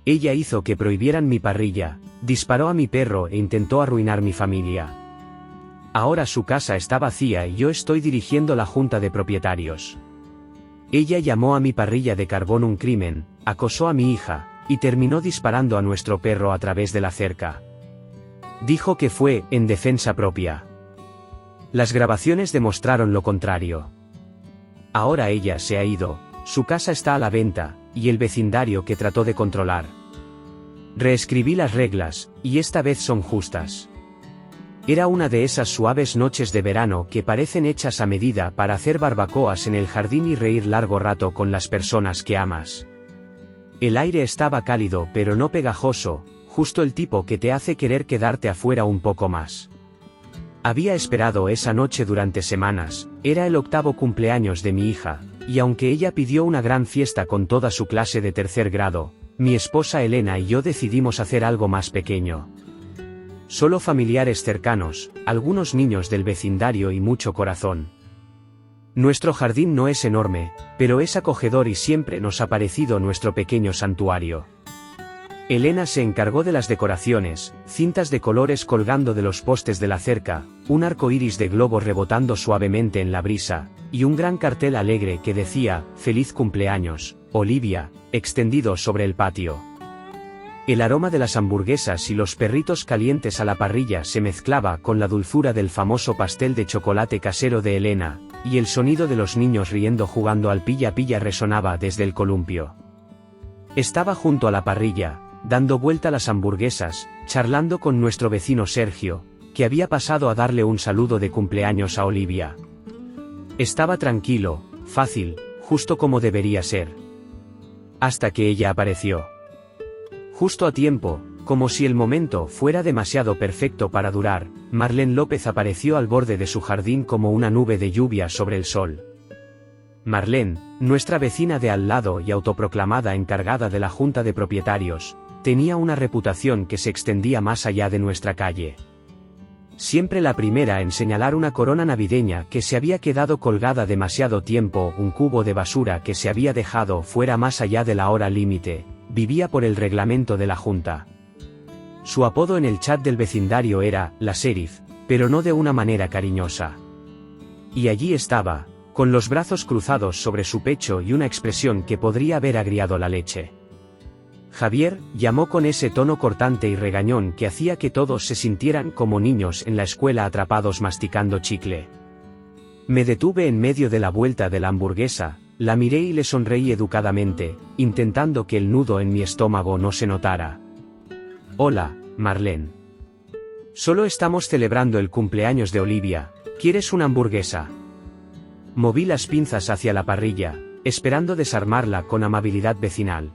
Ella hizo que prohibieran mi parrilla, disparó a mi perro e intentó arruinar mi familia. Ahora su casa está vacía y yo estoy dirigiendo la junta de propietarios. Ella llamó a mi parrilla de carbón un crimen, acosó a mi hija, y terminó disparando a nuestro perro a través de la cerca. Dijo que fue en defensa propia. Las grabaciones demostraron lo contrario. Ahora ella se ha ido, su casa está a la venta, y el vecindario que trató de controlar. Reescribí las reglas, y esta vez son justas. Era una de esas suaves noches de verano que parecen hechas a medida para hacer barbacoas en el jardín y reír largo rato con las personas que amas. El aire estaba cálido pero no pegajoso, justo el tipo que te hace querer quedarte afuera un poco más. Había esperado esa noche durante semanas, era el 8º cumpleaños de mi hija, y aunque ella pidió una gran fiesta con toda su clase de 3er grado, mi esposa Elena y yo decidimos hacer algo más pequeño. Solo familiares cercanos, algunos niños del vecindario y mucho corazón. Nuestro jardín no es enorme, pero es acogedor y siempre nos ha parecido nuestro pequeño santuario. Elena se encargó de las decoraciones, cintas de colores colgando de los postes de la cerca, un arco iris de globos rebotando suavemente en la brisa, y un gran cartel alegre que decía, «Feliz cumpleaños, Olivia», extendido sobre el patio. El aroma de las hamburguesas y los perritos calientes a la parrilla se mezclaba con la dulzura del famoso pastel de chocolate casero de Elena, y el sonido de los niños riendo jugando al pilla-pilla resonaba desde el columpio. Estaba junto a la parrilla, dando vuelta a las hamburguesas, charlando con nuestro vecino Sergio, que había pasado a darle un saludo de cumpleaños a Olivia. Estaba tranquilo, fácil, justo como debería ser. Hasta que ella apareció. Justo a tiempo, como si el momento fuera demasiado perfecto para durar, Marlene López apareció al borde de su jardín como una nube de lluvia sobre el sol. Marlene, nuestra vecina de al lado y autoproclamada encargada de la junta de propietarios, tenía una reputación que se extendía más allá de nuestra calle. Siempre la primera en señalar una corona navideña que se había quedado colgada demasiado tiempo, un cubo de basura que se había dejado fuera más allá de la hora límite, vivía por el reglamento de la junta. Su apodo en el chat del vecindario era «La Sheriff», pero no de una manera cariñosa. Y allí estaba, con los brazos cruzados sobre su pecho y una expresión que podría haber agriado la leche. Javier, llamó con ese tono cortante y regañón que hacía que todos se sintieran como niños en la escuela atrapados masticando chicle. Me detuve en medio de la vuelta de la hamburguesa, la miré y le sonreí educadamente, intentando que el nudo en mi estómago no se notara. «Hola, Marlene. Solo estamos celebrando el cumpleaños de Olivia, ¿quieres una hamburguesa?» Moví las pinzas hacia la parrilla, esperando desarmarla con amabilidad vecinal.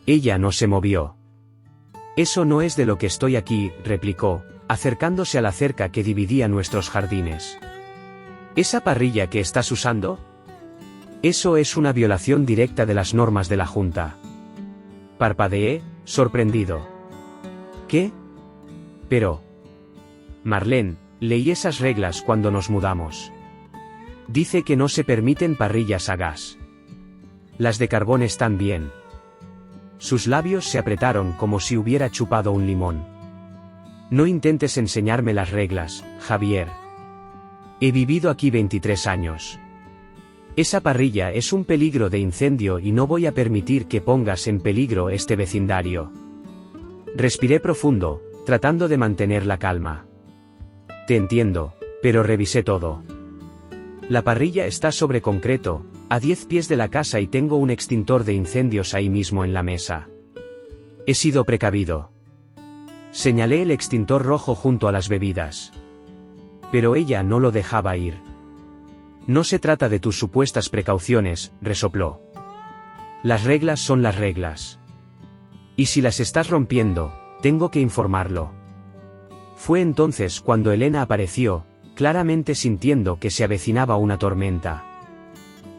Ella no se movió. «Eso no es de lo que estoy aquí», replicó, acercándose a la cerca que dividía nuestros jardines. «¿Esa parrilla que estás usando? Eso es una violación directa de las normas de la junta». Parpadeé, sorprendido. «¿Qué? Pero... Marlene, leí esas reglas cuando nos mudamos. Dice que no se permiten parrillas a gas. Las de carbón están bien». Sus labios se apretaron como si hubiera chupado un limón. «No intentes enseñarme las reglas, Javier. He vivido aquí 23 años. Esa parrilla es un peligro de incendio y no voy a permitir que pongas en peligro este vecindario». Respiré profundo, tratando de mantener la calma. «Te entiendo, pero revisé todo. La parrilla está sobre concreto, a 10 pies de la casa y tengo un extintor de incendios ahí mismo en la mesa. He sido precavido». Señalé el extintor rojo junto a las bebidas. Pero ella no lo dejaba ir. «No se trata de tus supuestas precauciones», resopló. «Las reglas son las reglas. Y si las estás rompiendo, tengo que informarlo». Fue entonces cuando Elena apareció, claramente sintiendo que se avecinaba una tormenta.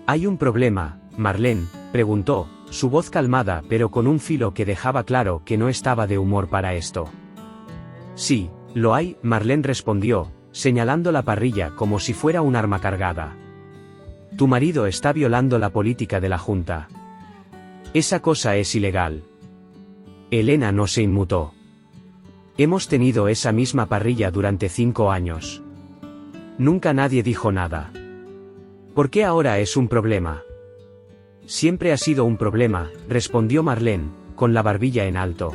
«¿Hay un problema, Marlene?», preguntó, su voz calmada pero con un filo que dejaba claro que no estaba de humor para esto. «Sí, lo hay», Marlene respondió, señalando la parrilla como si fuera un arma cargada. «Tu marido está violando la política de la junta. Esa cosa es ilegal. Elena no se inmutó. Hemos tenido esa misma parrilla durante 5 años. Nunca nadie dijo nada. ¿Por qué ahora es un problema? Siempre ha sido un problema, respondió Marlene, con la barbilla en alto.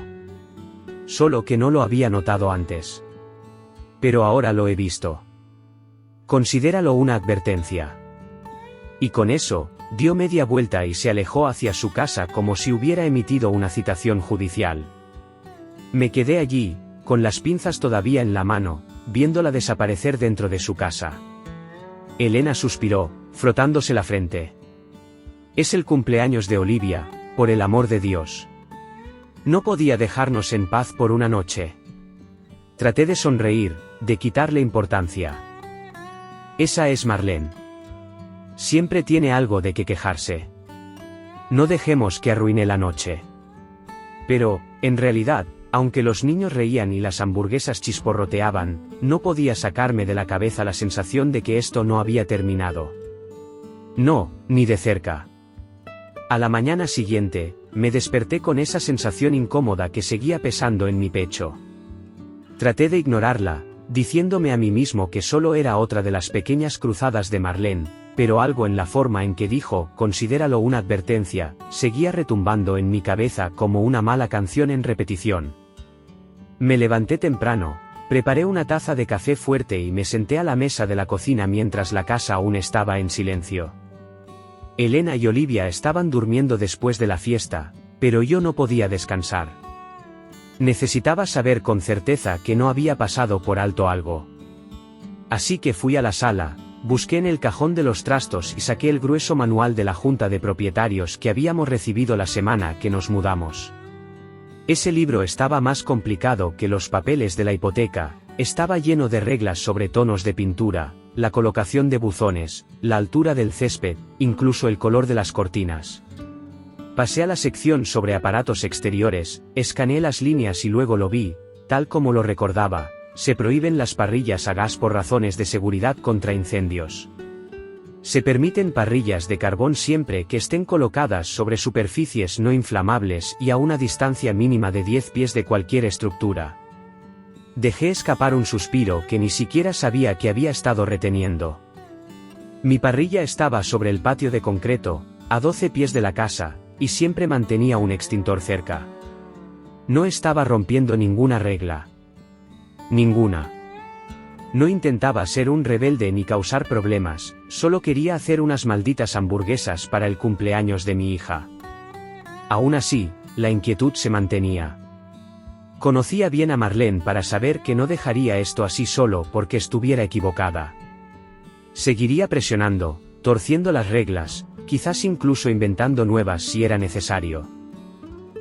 Solo que no lo había notado antes. Pero ahora lo he visto. Considéralo una advertencia. Y con eso, dio media vuelta y se alejó hacia su casa como si hubiera emitido una citación judicial. Me quedé allí, con las pinzas todavía en la mano, viéndola desaparecer dentro de su casa. Elena suspiró, frotándose la frente. Es el cumpleaños de Olivia, por el amor de Dios. No podía dejarnos en paz por una noche. Traté de sonreír, de quitarle importancia. Esa es Marlene. Siempre tiene algo de qué quejarse. No dejemos que arruine la noche. Pero, en realidad, aunque los niños reían y las hamburguesas chisporroteaban, no podía sacarme de la cabeza la sensación de que esto no había terminado. No, ni de cerca. A la mañana siguiente, me desperté con esa sensación incómoda que seguía pesando en mi pecho. Traté de ignorarla, diciéndome a mí mismo que solo era otra de las pequeñas cruzadas de Marlene, pero algo en la forma en que dijo, considéralo una advertencia, seguía retumbando en mi cabeza como una mala canción en repetición. Me levanté temprano, preparé una taza de café fuerte y me senté a la mesa de la cocina mientras la casa aún estaba en silencio. Elena y Olivia estaban durmiendo después de la fiesta, pero yo no podía descansar. Necesitaba saber con certeza que no había pasado por alto algo. Así que fui a la sala, busqué en el cajón de los trastos y saqué el grueso manual de la junta de propietarios que habíamos recibido la semana que nos mudamos. Ese libro estaba más complicado que los papeles de la hipoteca, estaba lleno de reglas sobre tonos de pintura, la colocación de buzones, la altura del césped, incluso el color de las cortinas. Pasé a la sección sobre aparatos exteriores, escaneé las líneas y luego lo vi, tal como lo recordaba, se prohíben las parrillas a gas por razones de seguridad contra incendios. Se permiten parrillas de carbón siempre que estén colocadas sobre superficies no inflamables y a una distancia mínima de 10 pies de cualquier estructura. Dejé escapar un suspiro que ni siquiera sabía que había estado reteniendo. Mi parrilla estaba sobre el patio de concreto, a 12 pies de la casa, y siempre mantenía un extintor cerca. No estaba rompiendo ninguna regla. Ninguna. No intentaba ser un rebelde ni causar problemas, solo quería hacer unas malditas hamburguesas para el cumpleaños de mi hija. Aún así, la inquietud se mantenía. Conocía bien a Marlene para saber que no dejaría esto así solo porque estuviera equivocada. Seguiría presionando, torciendo las reglas, quizás incluso inventando nuevas si era necesario.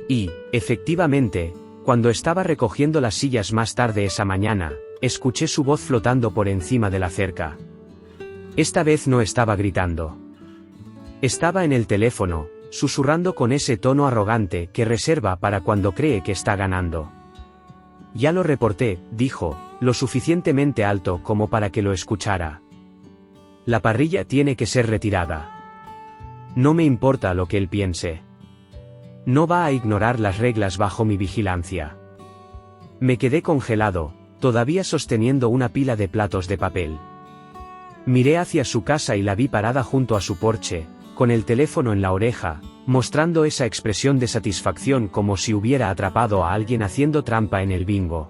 Y, efectivamente, cuando estaba recogiendo las sillas más tarde esa mañana, escuché su voz flotando por encima de la cerca. Esta vez no estaba gritando. Estaba en el teléfono, susurrando con ese tono arrogante que reserva para cuando cree que está ganando. Ya lo reporté, dijo, lo suficientemente alto como para que lo escuchara. La parrilla tiene que ser retirada. No me importa lo que él piense. No va a ignorar las reglas bajo mi vigilancia. Me quedé congelado, todavía sosteniendo una pila de platos de papel. Miré hacia su casa y la vi parada junto a su porche, con el teléfono en la oreja, mostrando esa expresión de satisfacción como si hubiera atrapado a alguien haciendo trampa en el bingo.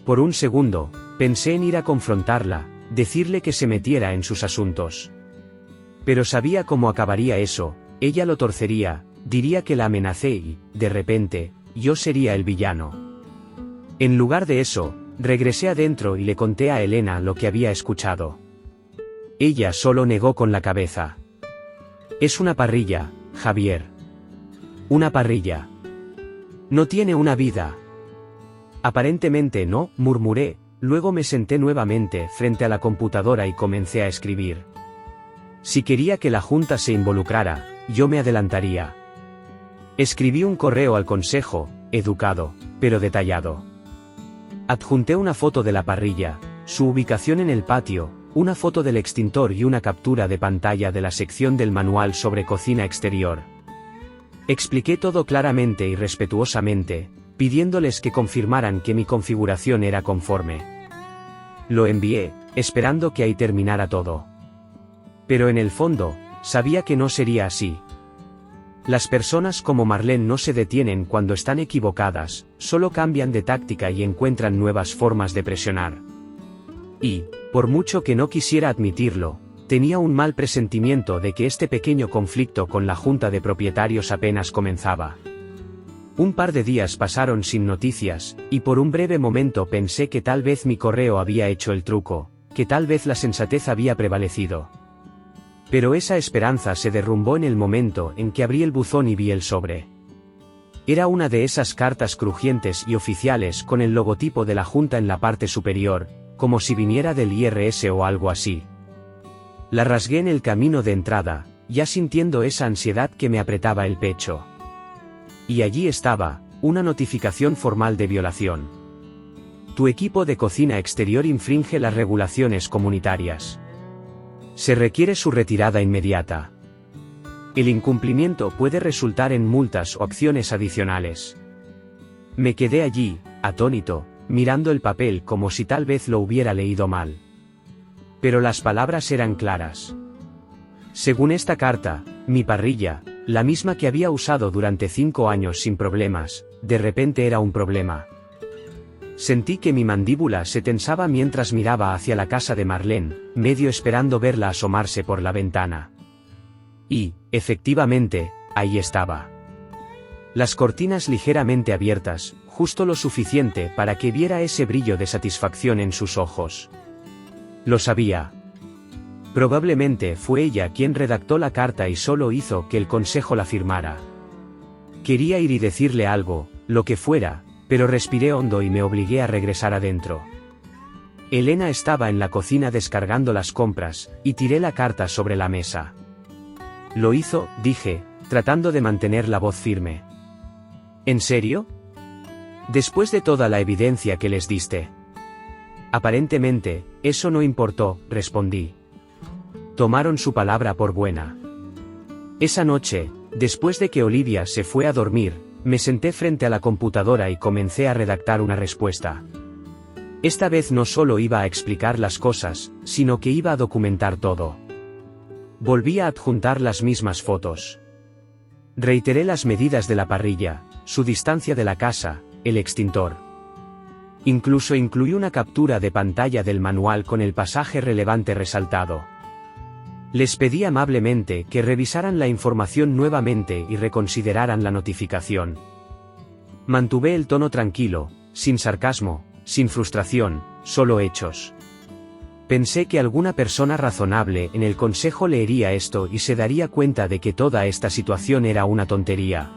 Por un segundo, pensé en ir a confrontarla, decirle que se metiera en sus asuntos. Pero sabía cómo acabaría eso, ella lo torcería, diría que la amenacé y, de repente, yo sería el villano. En lugar de eso, regresé adentro y le conté a Elena lo que había escuchado. Ella solo negó con la cabeza. Es una parrilla, Javier. Una parrilla. No tiene una vida. Aparentemente no, murmuré, luego me senté nuevamente frente a la computadora y comencé a escribir. Si quería que la junta se involucrara, yo me adelantaría. Escribí un correo al consejo, educado, pero detallado. Adjunté una foto de la parrilla, su ubicación en el patio, una foto del extintor y una captura de pantalla de la sección del manual sobre cocina exterior. Expliqué todo claramente y respetuosamente, pidiéndoles que confirmaran que mi configuración era conforme. Lo envié, esperando que ahí terminara todo. Pero en el fondo, sabía que no sería así. Las personas como Marlene no se detienen cuando están equivocadas, solo cambian de táctica y encuentran nuevas formas de presionar. Y, por mucho que no quisiera admitirlo, tenía un mal presentimiento de que este pequeño conflicto con la junta de propietarios apenas comenzaba. Un par de días pasaron sin noticias, y por un breve momento pensé que tal vez mi correo había hecho el truco, que tal vez la sensatez había prevalecido. Pero esa esperanza se derrumbó en el momento en que abrí el buzón y vi el sobre. Era una de esas cartas crujientes y oficiales con el logotipo de la junta en la parte superior, como si viniera del IRS o algo así. La rasgué en el camino de entrada, ya sintiendo esa ansiedad que me apretaba el pecho. Y allí estaba, una notificación formal de violación. Tu equipo de cocina exterior infringe las regulaciones comunitarias. Se requiere su retirada inmediata. El incumplimiento puede resultar en multas o acciones adicionales. Me quedé allí, atónito, mirando el papel como si tal vez lo hubiera leído mal. Pero las palabras eran claras. Según esta carta, mi parrilla, la misma que había usado durante 5 años sin problemas, de repente era un problema. Sentí que mi mandíbula se tensaba mientras miraba hacia la casa de Marlene, medio esperando verla asomarse por la ventana. Y, efectivamente, ahí estaba. Las cortinas ligeramente abiertas, justo lo suficiente para que viera ese brillo de satisfacción en sus ojos. Lo sabía. Probablemente fue ella quien redactó la carta y solo hizo que el consejo la firmara. Quería ir y decirle algo, lo que fuera, pero respiré hondo y me obligué a regresar adentro. Elena estaba en la cocina descargando las compras, y tiré la carta sobre la mesa. Lo hizo, dije, tratando de mantener la voz firme. ¿En serio? Después de toda la evidencia que les diste. Aparentemente, eso no importó, respondí. Tomaron su palabra por buena. Esa noche, después de que Olivia se fue a dormir, me senté frente a la computadora y comencé a redactar una respuesta. Esta vez no solo iba a explicar las cosas, sino que iba a documentar todo. Volví a adjuntar las mismas fotos. Reiteré las medidas de la parrilla, su distancia de la casa, el extintor. Incluso incluí una captura de pantalla del manual con el pasaje relevante resaltado. Les pedí amablemente que revisaran la información nuevamente y reconsideraran la notificación. Mantuve el tono tranquilo, sin sarcasmo, sin frustración, solo hechos. Pensé que alguna persona razonable en el consejo leería esto y se daría cuenta de que toda esta situación era una tontería.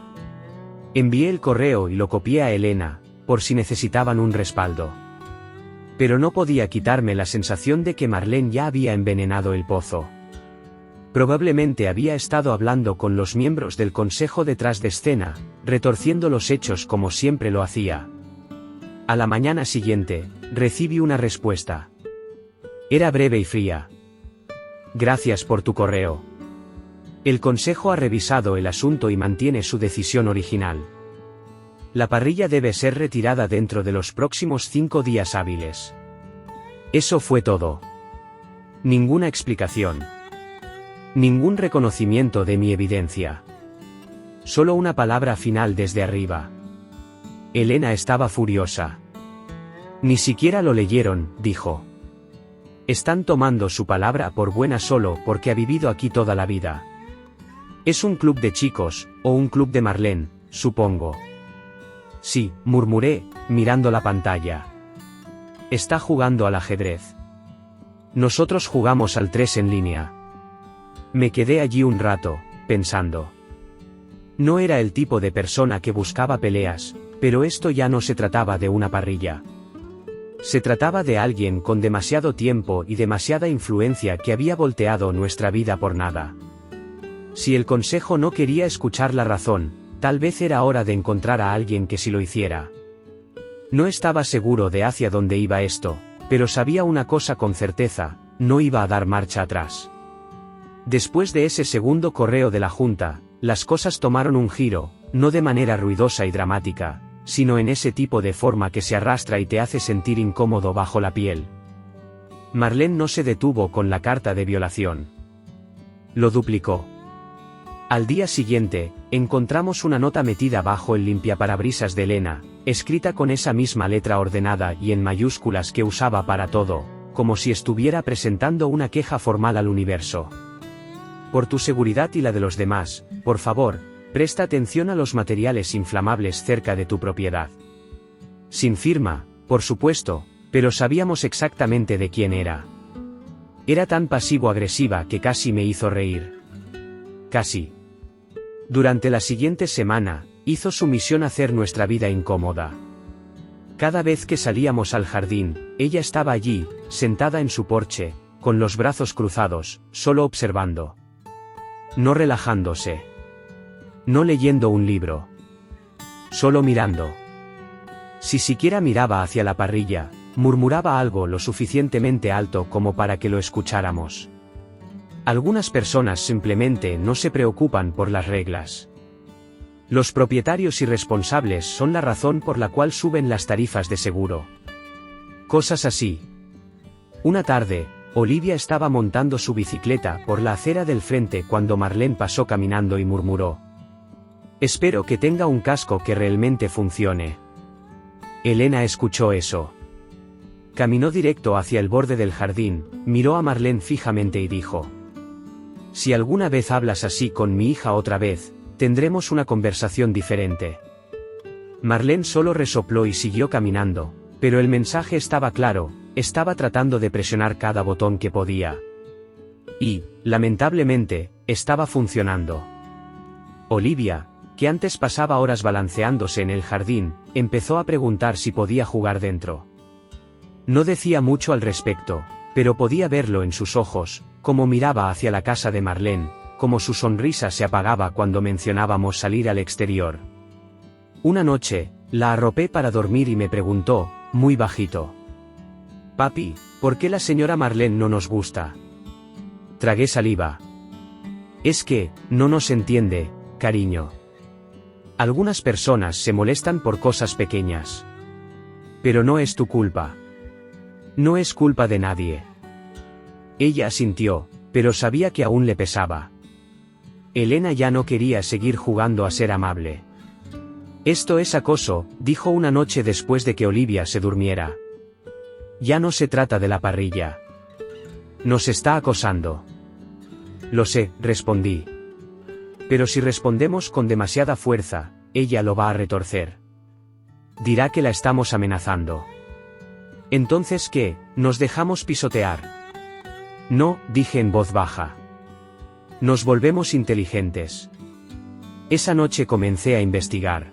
Envié el correo y lo copié a Elena, por si necesitaban un respaldo. Pero no podía quitarme la sensación de que Marlene ya había envenenado el pozo. Probablemente había estado hablando con los miembros del consejo detrás de escena, retorciendo los hechos como siempre lo hacía. A la mañana siguiente, recibí una respuesta. Era breve y fría. Gracias por tu correo. El consejo ha revisado el asunto y mantiene su decisión original. La parrilla debe ser retirada dentro de los próximos 5 días hábiles. Eso fue todo. Ninguna explicación. Ningún reconocimiento de mi evidencia. Solo una palabra final desde arriba. Elena estaba furiosa. Ni siquiera lo leyeron, dijo. Están tomando su palabra por buena solo porque ha vivido aquí toda la vida. Es un club de chicos, o un club de Marlene, supongo. Sí, murmuré, mirando la pantalla. Está jugando al ajedrez. Nosotros jugamos al 3 en línea. Me quedé allí un rato, pensando. No era el tipo de persona que buscaba peleas, pero esto ya no se trataba de una parrilla. Se trataba de alguien con demasiado tiempo y demasiada influencia que había volteado nuestra vida por nada. Si el consejo no quería escuchar la razón, tal vez era hora de encontrar a alguien que sí lo hiciera. No estaba seguro de hacia dónde iba esto, pero sabía una cosa con certeza, no iba a dar marcha atrás. Después de ese segundo correo de la Junta, las cosas tomaron un giro, no de manera ruidosa y dramática, sino en ese tipo de forma que se arrastra y te hace sentir incómodo bajo la piel. Marlene no se detuvo con la carta de violación. Lo duplicó. Al día siguiente, encontramos una nota metida bajo el limpiaparabrisas de Elena, escrita con esa misma letra ordenada y en mayúsculas que usaba para todo, como si estuviera presentando una queja formal al universo. Por tu seguridad y la de los demás, por favor, presta atención a los materiales inflamables cerca de tu propiedad. Sin firma, por supuesto, pero sabíamos exactamente de quién era. Era tan pasivo-agresiva que casi me hizo reír. Casi. Durante la siguiente semana, hizo su misión hacer nuestra vida incómoda. Cada vez que salíamos al jardín, ella estaba allí, sentada en su porche, con los brazos cruzados, solo observando. No relajándose. No leyendo un libro. Solo mirando. Si siquiera miraba hacia la parrilla, murmuraba algo lo suficientemente alto como para que lo escucháramos. Algunas personas simplemente no se preocupan por las reglas. Los propietarios irresponsables son la razón por la cual suben las tarifas de seguro. Cosas así. Una tarde, Olivia estaba montando su bicicleta por la acera del frente cuando Marlene pasó caminando y murmuró: «Espero que tenga un casco que realmente funcione». Elena escuchó eso. Caminó directo hacia el borde del jardín, miró a Marlene fijamente y dijo: «Si alguna vez hablas así con mi hija otra vez, tendremos una conversación diferente». Marlene solo resopló y siguió caminando, pero el mensaje estaba claro, estaba tratando de presionar cada botón que podía. Y, lamentablemente, estaba funcionando. Olivia, que antes pasaba horas balanceándose en el jardín, empezó a preguntar si podía jugar dentro. No decía mucho al respecto, pero podía verlo en sus ojos, como miraba hacia la casa de Marlene, como su sonrisa se apagaba cuando mencionábamos salir al exterior. Una noche, la arropé para dormir y me preguntó, muy bajito: «Papi, ¿por qué la señora Marlene no nos gusta?» Tragué saliva. «Es que, no nos entiende, cariño. Algunas personas se molestan por cosas pequeñas. Pero no es tu culpa. No es culpa de nadie». Ella asintió, pero sabía que aún le pesaba. Elena ya no quería seguir jugando a ser amable. «Esto es acoso», dijo una noche después de que Olivia se durmiera. «Ya no se trata de la parrilla. Nos está acosando». «Lo sé», respondí. «Pero si respondemos con demasiada fuerza, ella lo va a retorcer. Dirá que la estamos amenazando». «¿Entonces qué? ¿Nos dejamos pisotear?» «No», dije en voz baja. «Nos volvemos inteligentes». Esa noche comencé a investigar.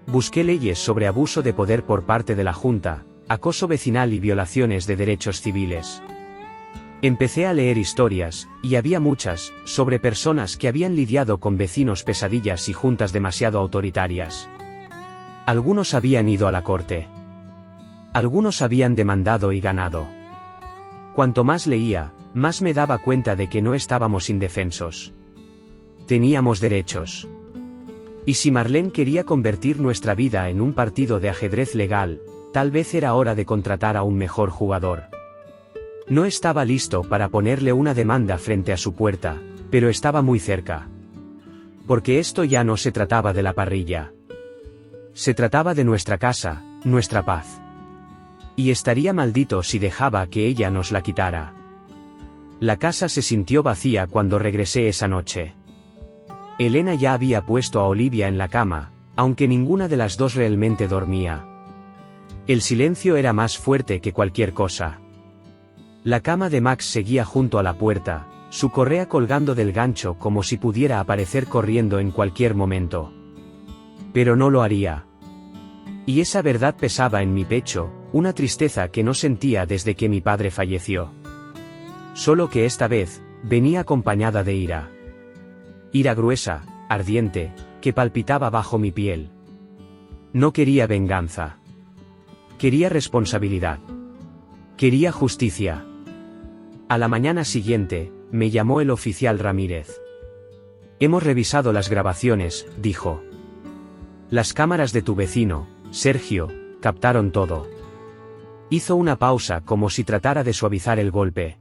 Busqué leyes sobre abuso de poder por parte de la Junta, acoso vecinal y violaciones de derechos civiles. Empecé a leer historias, y había muchas, sobre personas que habían lidiado con vecinos pesadillas y juntas demasiado autoritarias. Algunos habían ido a la corte. Algunos habían demandado y ganado. Cuanto más leía, más me daba cuenta de que no estábamos indefensos. Teníamos derechos. Y si Marlene quería convertir nuestra vida en un partido de ajedrez legal, tal vez era hora de contratar a un mejor jugador. No estaba listo para ponerle una demanda frente a su puerta, pero estaba muy cerca. Porque esto ya no se trataba de la parrilla. Se trataba de nuestra casa, nuestra paz. Y estaría maldito si dejaba que ella nos la quitara. La casa se sintió vacía cuando regresé esa noche. Elena ya había puesto a Olivia en la cama, aunque ninguna de las dos realmente dormía. El silencio era más fuerte que cualquier cosa. La cama de Max seguía junto a la puerta, su correa colgando del gancho como si pudiera aparecer corriendo en cualquier momento. Pero no lo haría. Y esa verdad pesaba en mi pecho, una tristeza que no sentía desde que mi padre falleció. Solo que esta vez, venía acompañada de ira. Ira gruesa, ardiente, que palpitaba bajo mi piel. No quería venganza. Quería responsabilidad. Quería justicia. A la mañana siguiente, me llamó el oficial Ramírez. Hemos revisado las grabaciones, dijo. Las cámaras de tu vecino, Sergio, captaron todo. Hizo una pausa como si tratara de suavizar el golpe.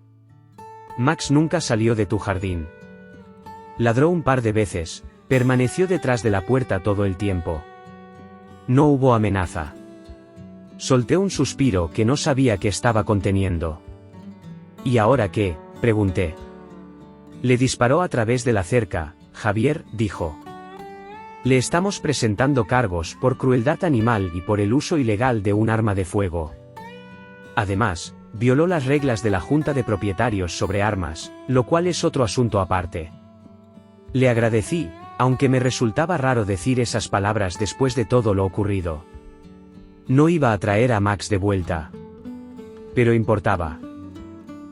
Max nunca salió de tu jardín. Ladró un par de veces, permaneció detrás de la puerta todo el tiempo. No hubo amenaza. Solté un suspiro que no sabía que estaba conteniendo. ¿Y ahora qué?, pregunté. Le disparó a través de la cerca, Javier, dijo. Le estamos presentando cargos por crueldad animal y por el uso ilegal de un arma de fuego. Además, violó las reglas de la Junta de Propietarios sobre armas, lo cual es otro asunto aparte. Le agradecí, aunque me resultaba raro decir esas palabras después de todo lo ocurrido. No iba a traer a Max de vuelta. Pero importaba.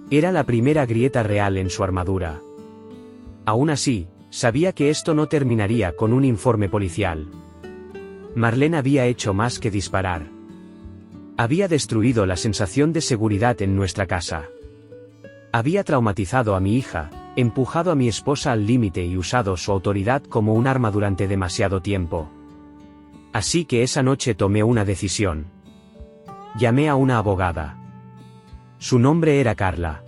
Era la primera grieta real en su armadura. Aún así, sabía que esto no terminaría con un informe policial. Marlene había hecho más que disparar. Había destruido la sensación de seguridad en nuestra casa. Había traumatizado a mi hija, empujado a mi esposa al límite y usado su autoridad como un arma durante demasiado tiempo. Así que esa noche tomé una decisión. Llamé a una abogada. Su nombre era Carla.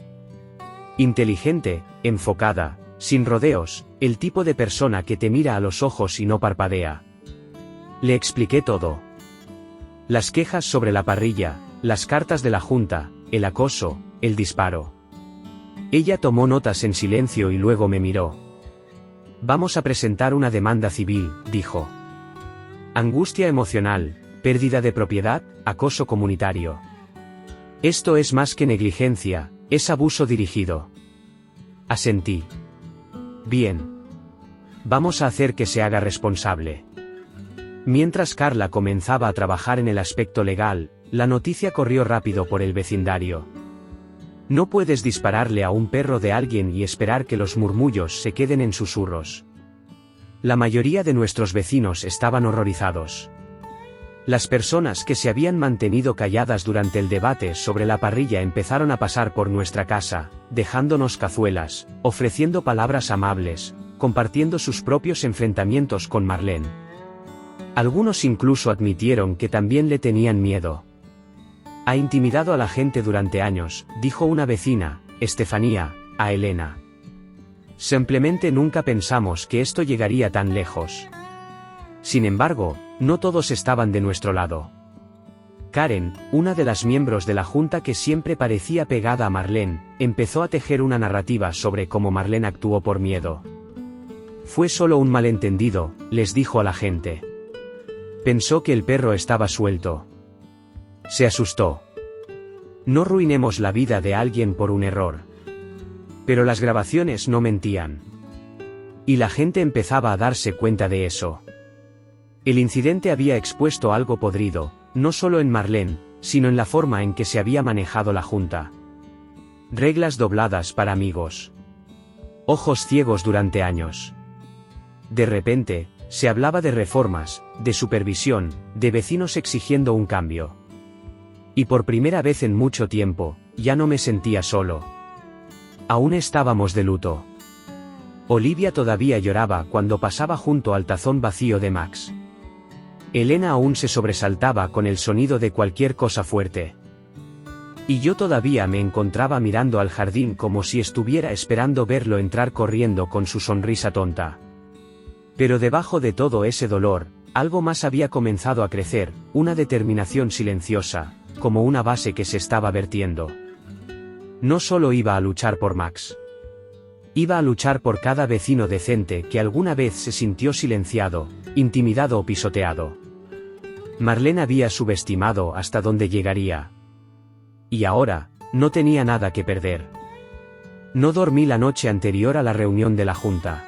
Inteligente, enfocada, sin rodeos, el tipo de persona que te mira a los ojos y no parpadea. Le expliqué todo. Las quejas sobre la parrilla, las cartas de la Junta, el acoso, el disparo. Ella tomó notas en silencio y luego me miró. Vamos a presentar una demanda civil, dijo. Angustia emocional, pérdida de propiedad, acoso comunitario. Esto es más que negligencia, es abuso dirigido. Asentí. Bien. Vamos a hacer que se haga responsable. Mientras Carla comenzaba a trabajar en el aspecto legal, la noticia corrió rápido por el vecindario. No puedes dispararle a un perro de alguien y esperar que los murmullos se queden en susurros. La mayoría de nuestros vecinos estaban horrorizados. Las personas que se habían mantenido calladas durante el debate sobre la parrilla empezaron a pasar por nuestra casa, dejándonos cazuelas, ofreciendo palabras amables, compartiendo sus propios enfrentamientos con Marlene. Algunos incluso admitieron que también le tenían miedo. Ha intimidado a la gente durante años, dijo una vecina, Estefanía, a Elena. Simplemente nunca pensamos que esto llegaría tan lejos. Sin embargo, no todos estaban de nuestro lado. Karen, una de las miembros de la Junta que siempre parecía pegada a Marlene, empezó a tejer una narrativa sobre cómo Marlene actuó por miedo. Fue solo un malentendido, les dijo a la gente. Pensó que el perro estaba suelto. Se asustó. No arruinemos la vida de alguien por un error. Pero las grabaciones no mentían. Y la gente empezaba a darse cuenta de eso. El incidente había expuesto algo podrido, no solo en Marlene, sino en la forma en que se había manejado la Junta. Reglas dobladas para amigos. Ojos ciegos durante años. De repente, se hablaba de reformas, de supervisión, de vecinos exigiendo un cambio. Y por primera vez en mucho tiempo, ya no me sentía solo. Aún estábamos de luto. Olivia todavía lloraba cuando pasaba junto al tazón vacío de Max. Elena aún se sobresaltaba con el sonido de cualquier cosa fuerte. Y yo todavía me encontraba mirando al jardín como si estuviera esperando verlo entrar corriendo con su sonrisa tonta. Pero debajo de todo ese dolor, algo más había comenzado a crecer, una determinación silenciosa, como una base que se estaba vertiendo. No solo iba a luchar por Max. Iba a luchar por cada vecino decente que alguna vez se sintió silenciado, intimidado o pisoteado. Marlene había subestimado hasta dónde llegaría. Y ahora, no tenía nada que perder. No dormí la noche anterior a la reunión de la Junta.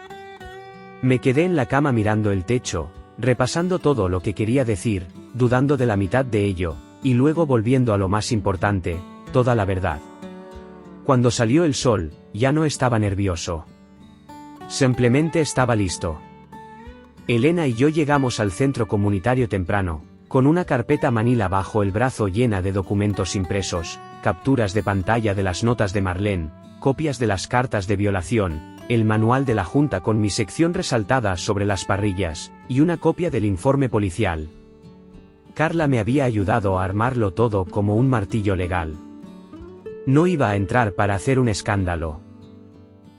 Me quedé en la cama mirando el techo, repasando todo lo que quería decir, dudando de la mitad de ello, y luego volviendo a lo más importante, toda la verdad. Cuando salió el sol, ya no estaba nervioso. Simplemente estaba listo. Elena y yo llegamos al centro comunitario temprano, con una carpeta manila bajo el brazo llena de documentos impresos, capturas de pantalla de las notas de Marlene, copias de las cartas de violación, el manual de la Junta con mi sección resaltada sobre las parrillas, y una copia del informe policial. Carla me había ayudado a armarlo todo como un martillo legal. No iba a entrar para hacer un escándalo.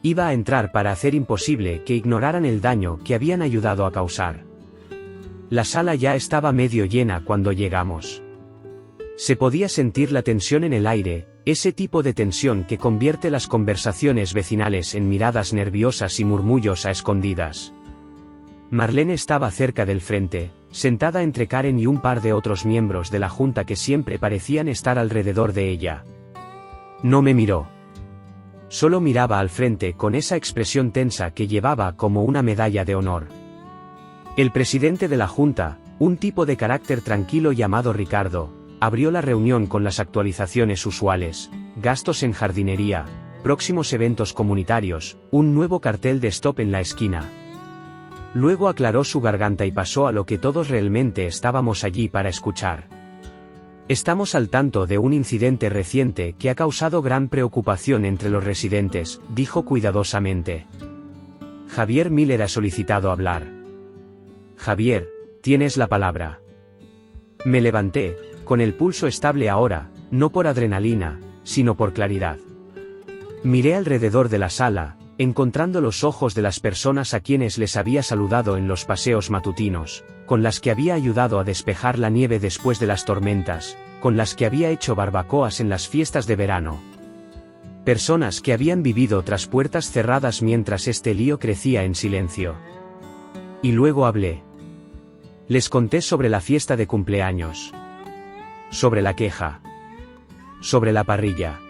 Iba a entrar para hacer imposible que ignoraran el daño que habían ayudado a causar. La sala ya estaba medio llena cuando llegamos. Se podía sentir la tensión en el aire, ese tipo de tensión que convierte las conversaciones vecinales en miradas nerviosas y murmullos a escondidas. Marlene estaba cerca del frente, sentada entre Karen y un par de otros miembros de la Junta que siempre parecían estar alrededor de ella. No me miró. Solo miraba al frente con esa expresión tensa que llevaba como una medalla de honor. El presidente de la Junta, un tipo de carácter tranquilo llamado Ricardo, abrió la reunión con las actualizaciones usuales: gastos en jardinería, próximos eventos comunitarios, un nuevo cartel de stop en la esquina. Luego aclaró su garganta y pasó a lo que todos realmente estábamos allí para escuchar. Estamos al tanto de un incidente reciente que ha causado gran preocupación entre los residentes, dijo cuidadosamente. Javier Miller ha solicitado hablar. Javier, tienes la palabra. Me levanté, con el pulso estable ahora, no por adrenalina, sino por claridad. Miré alrededor de la sala, encontrando los ojos de las personas a quienes les había saludado en los paseos matutinos, con las que había ayudado a despejar la nieve después de las tormentas, con las que había hecho barbacoas en las fiestas de verano. Personas que habían vivido tras puertas cerradas mientras este lío crecía en silencio. Y luego hablé. Les conté sobre la fiesta de cumpleaños. Sobre la queja. Sobre la parrilla.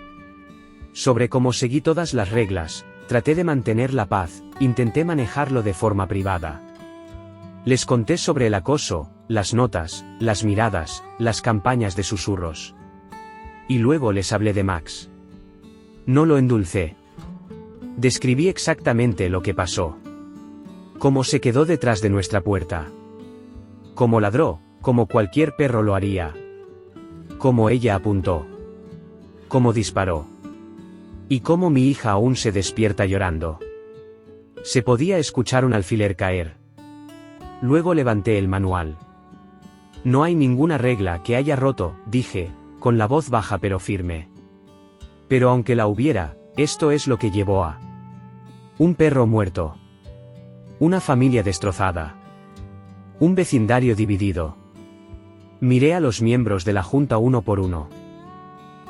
Sobre cómo seguí todas las reglas, traté de mantener la paz, intenté manejarlo de forma privada. Les conté sobre el acoso, las notas, las miradas, las campañas de susurros. Y luego les hablé de Max. No lo endulcé. Describí exactamente lo que pasó. Cómo se quedó detrás de nuestra puerta. Cómo ladró, como cualquier perro lo haría. Cómo ella apuntó. Cómo disparó. Y cómo mi hija aún se despierta llorando. Se podía escuchar un alfiler caer. Luego levanté el manual. No hay ninguna regla que haya roto, dije, con la voz baja pero firme. Pero aunque la hubiera, esto es lo que llevó a un perro muerto. Una familia destrozada. Un vecindario dividido. Miré a los miembros de la Junta uno por uno.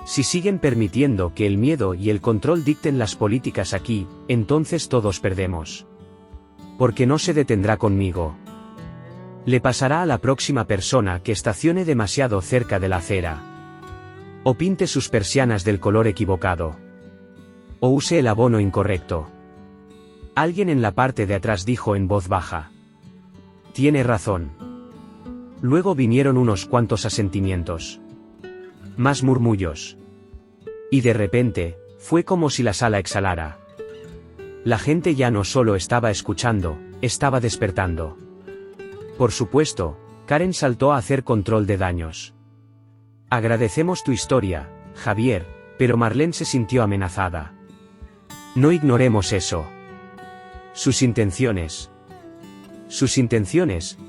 Si siguen permitiendo que el miedo y el control dicten las políticas aquí, entonces todos perdemos. Porque no se detendrá conmigo. Le pasará a la próxima persona que estacione demasiado cerca de la acera. O pinte sus persianas del color equivocado. O use el abono incorrecto. Alguien en la parte de atrás dijo en voz baja. Tiene razón. Luego vinieron unos cuantos asentimientos. Más murmullos. Y de repente, fue como si la sala exhalara. La gente ya no solo estaba escuchando, estaba despertando. Por supuesto, Karen saltó a hacer control de daños. Agradecemos tu historia, Javier, pero Marlene se sintió amenazada. No ignoremos eso. Sus intenciones,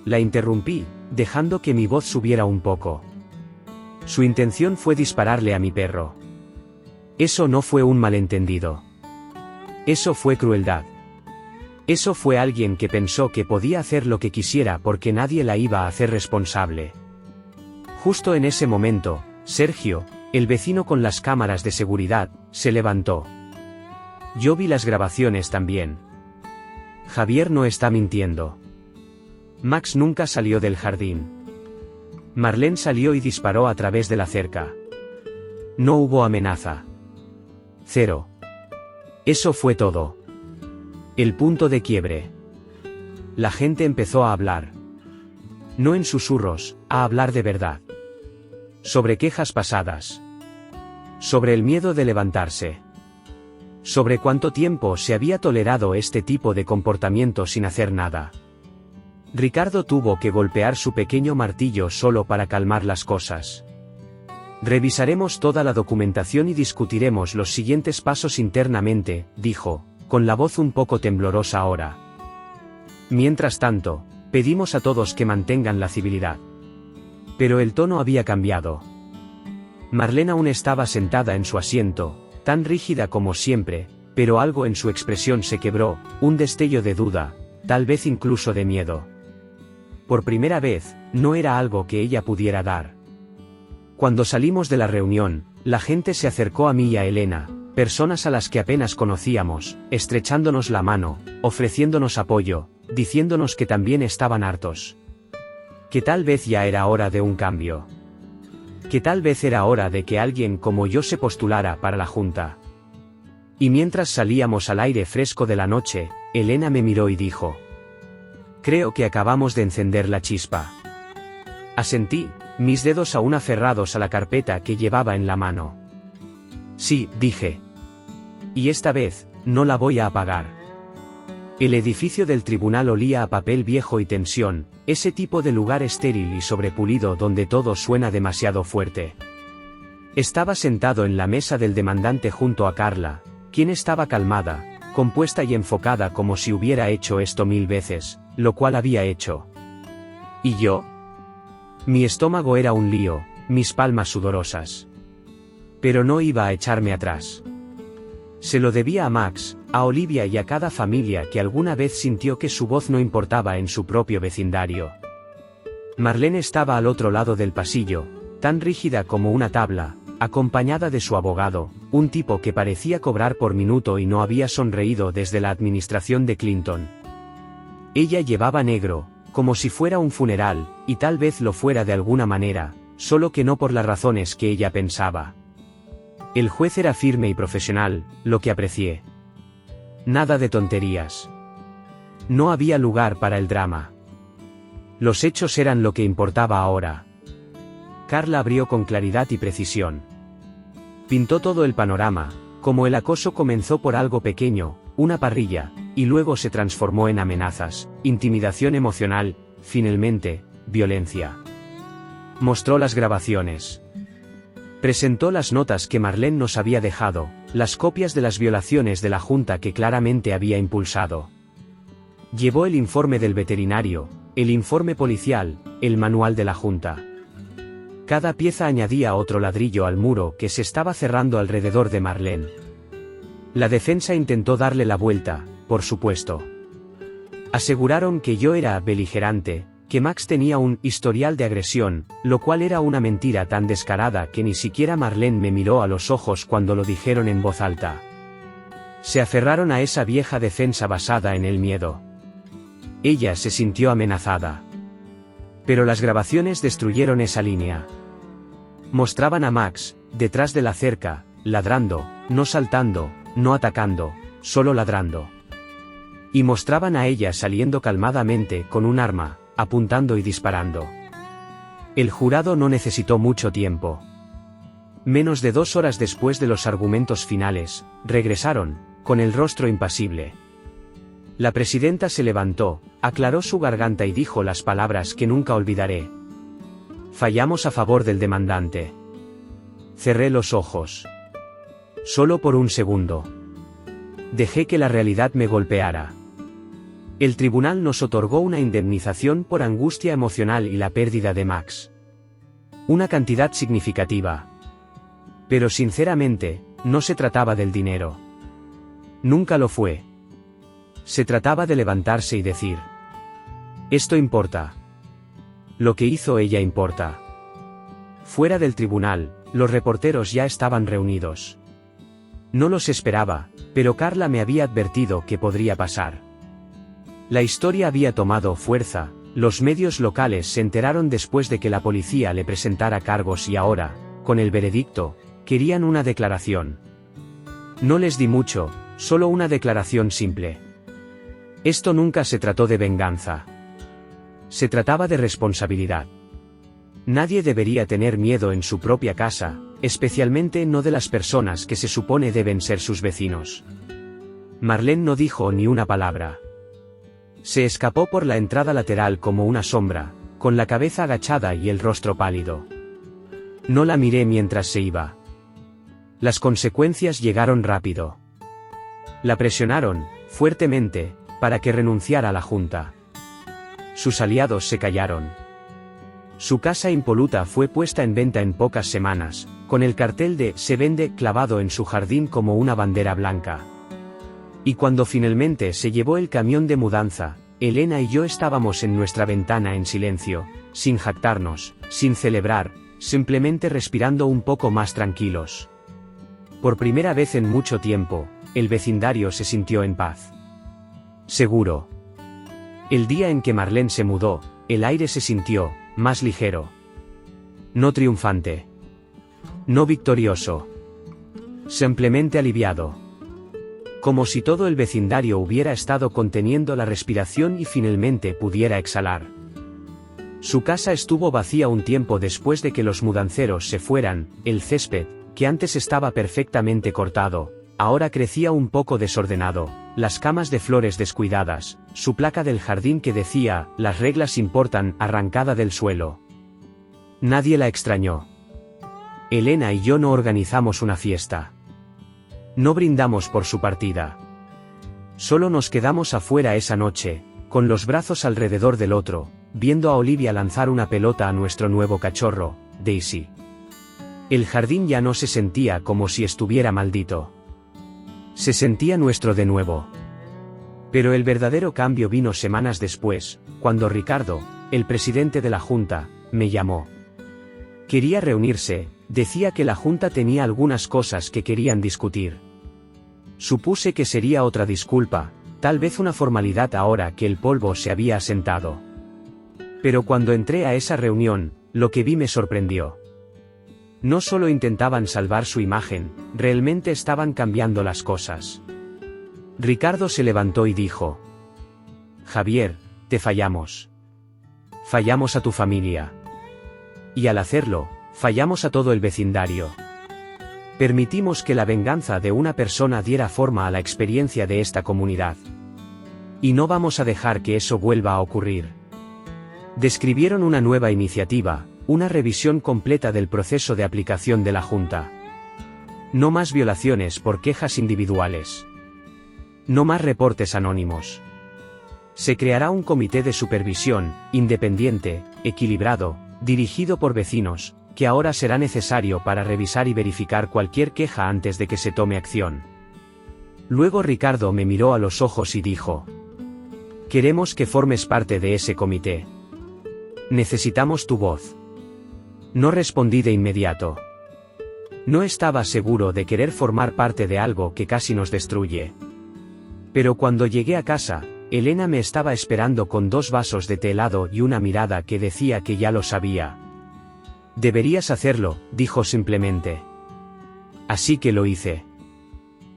la interrumpí, dejando que mi voz subiera un poco. Su intención fue dispararle a mi perro. Eso no fue un malentendido. Eso fue crueldad. Eso fue alguien que pensó que podía hacer lo que quisiera porque nadie la iba a hacer responsable. Justo en ese momento, Sergio, el vecino con las cámaras de seguridad, se levantó. Yo vi las grabaciones también. Javier no está mintiendo. Max nunca salió del jardín. Marlene salió y disparó a través de la cerca. No hubo amenaza. Cero. Eso fue todo. El punto de quiebre. La gente empezó a hablar. No en susurros, a hablar de verdad. Sobre quejas pasadas. Sobre el miedo de levantarse. Sobre cuánto tiempo se había tolerado este tipo de comportamiento sin hacer nada. Ricardo tuvo que golpear su pequeño martillo solo para calmar las cosas. Revisaremos toda la documentación y discutiremos los siguientes pasos internamente, dijo, con la voz un poco temblorosa ahora. Mientras tanto, pedimos a todos que mantengan la civilidad. Pero el tono había cambiado. Marlene aún estaba sentada en su asiento, tan rígida como siempre, pero algo en su expresión se quebró, un destello de duda, tal vez incluso de miedo. Por primera vez, no era algo que ella pudiera dar. Cuando salimos de la reunión, la gente se acercó a mí y a Elena, personas a las que apenas conocíamos, estrechándonos la mano, ofreciéndonos apoyo, diciéndonos que también estaban hartos. Que tal vez ya era hora de un cambio. Que tal vez era hora de que alguien como yo se postulara para la junta. Y mientras salíamos al aire fresco de la noche, Elena me miró y dijo: «Creo que acabamos de encender la chispa». Asentí, mis dedos aún aferrados a la carpeta que llevaba en la mano. «Sí», dije. «Y esta vez, no la voy a apagar». El edificio del tribunal olía a papel viejo y tensión, ese tipo de lugar estéril y sobrepulido donde todo suena demasiado fuerte. Estaba sentado en la mesa del demandante junto a Carla, quien estaba calmada, compuesta y enfocada como si hubiera hecho esto 1000 veces, lo cual había hecho. ¿Y yo? Mi estómago era un lío, mis palmas sudorosas. Pero no iba a echarme atrás. Se lo debía a Max, a Olivia y a cada familia que alguna vez sintió que su voz no importaba en su propio vecindario. Marlene estaba al otro lado del pasillo, tan rígida como una tabla, acompañada de su abogado, un tipo que parecía cobrar por minuto y no había sonreído desde la administración de Clinton. Ella llevaba negro, como si fuera un funeral, y tal vez lo fuera de alguna manera, solo que no por las razones que ella pensaba. El juez era firme y profesional, lo que aprecié. Nada de tonterías. No había lugar para el drama. Los hechos eran lo que importaba ahora. Carla abrió con claridad y precisión. Pintó todo el panorama, como el acoso comenzó por algo pequeño, una parrilla, y luego se transformó en amenazas, intimidación emocional, finalmente, violencia. Mostró las grabaciones. Presentó las notas que Marlene nos había dejado, las copias de las violaciones de la junta que claramente había impulsado. Llevó el informe del veterinario, el informe policial, el manual de la junta. Cada pieza añadía otro ladrillo al muro que se estaba cerrando alrededor de Marlene. La defensa intentó darle la vuelta, por supuesto. Aseguraron que yo era beligerante, que Max tenía un historial de agresión, lo cual era una mentira tan descarada que ni siquiera Marlene me miró a los ojos cuando lo dijeron en voz alta. Se aferraron a esa vieja defensa basada en el miedo. Ella se sintió amenazada. Pero las grabaciones destruyeron esa línea. Mostraban a Max, detrás de la cerca, ladrando, no saltando, no atacando, solo ladrando. Y mostraban a ella saliendo calmadamente con un arma, apuntando y disparando. El jurado no necesitó mucho tiempo. Menos de 2 horas después de los argumentos finales, regresaron, con el rostro impasible. La presidenta se levantó, aclaró su garganta y dijo las palabras que nunca olvidaré. Fallamos a favor del demandante. Cerré los ojos. Solo por un segundo. Dejé que la realidad me golpeara. El tribunal nos otorgó una indemnización por angustia emocional y la pérdida de Max. Una cantidad significativa. Pero sinceramente, no se trataba del dinero. Nunca lo fue. Se trataba de levantarse y decir: esto importa. Lo que hizo ella importa. Fuera del tribunal, los reporteros ya estaban reunidos. No los esperaba, pero Carla me había advertido que podría pasar. La historia había tomado fuerza, los medios locales se enteraron después de que la policía le presentara cargos y ahora, con el veredicto, querían una declaración. No les di mucho, solo una declaración simple. Esto nunca se trató de venganza. Se trataba de responsabilidad. Nadie debería tener miedo en su propia casa, especialmente no de las personas que se supone deben ser sus vecinos. Marlene no dijo ni una palabra. Se escapó por la entrada lateral como una sombra, con la cabeza agachada y el rostro pálido. No la miré mientras se iba. Las consecuencias llegaron rápido. La presionaron, fuertemente, para que renunciara a la junta. Sus aliados se callaron. Su casa impoluta fue puesta en venta en pocas semanas, con el cartel de "se vende" clavado en su jardín como una bandera blanca. Y cuando finalmente se llevó el camión de mudanza, Elena y yo estábamos en nuestra ventana en silencio, sin jactarnos, sin celebrar, simplemente respirando un poco más tranquilos. Por primera vez en mucho tiempo, el vecindario se sintió en paz. Seguro. El día en que Marlene se mudó, el aire se sintió más ligero. No triunfante. No victorioso. Simplemente aliviado. Como si todo el vecindario hubiera estado conteniendo la respiración y finalmente pudiera exhalar. Su casa estuvo vacía un tiempo después de que los mudanceros se fueran. El césped, que antes estaba perfectamente cortado, ahora crecía un poco desordenado, las camas de flores descuidadas, su placa del jardín que decía "las reglas importan" arrancada del suelo. Nadie la extrañó. Elena y yo no organizamos una fiesta. No brindamos por su partida. Solo nos quedamos afuera esa noche, con los brazos alrededor del otro, viendo a Olivia lanzar una pelota a nuestro nuevo cachorro, Daisy. El jardín ya no se sentía como si estuviera maldito. Se sentía nuestro de nuevo. Pero el verdadero cambio vino semanas después, cuando Ricardo, el presidente de la junta, me llamó. Quería reunirse, decía que la junta tenía algunas cosas que querían discutir. Supuse que sería otra disculpa, tal vez una formalidad ahora que el polvo se había asentado. Pero cuando entré a esa reunión, lo que vi me sorprendió. No solo intentaban salvar su imagen, realmente estaban cambiando las cosas. Ricardo se levantó y dijo: Javier, te fallamos. Fallamos a tu familia. Y al hacerlo, fallamos a todo el vecindario. Permitimos que la venganza de una persona diera forma a la experiencia de esta comunidad. Y no vamos a dejar que eso vuelva a ocurrir. Describieron una nueva iniciativa, una revisión completa del proceso de aplicación de la Junta. No más violaciones por quejas individuales. No más reportes anónimos. Se creará un comité de supervisión, independiente, equilibrado, dirigido por vecinos, que ahora será necesario para revisar y verificar cualquier queja antes de que se tome acción. Luego Ricardo me miró a los ojos y dijo: Queremos que formes parte de ese comité. Necesitamos tu voz. No respondí de inmediato. No estaba seguro de querer formar parte de algo que casi nos destruye. Pero cuando llegué a casa, Elena me estaba esperando con 2 vasos de té helado y una mirada que decía que ya lo sabía. Deberías hacerlo, dijo simplemente. Así que lo hice.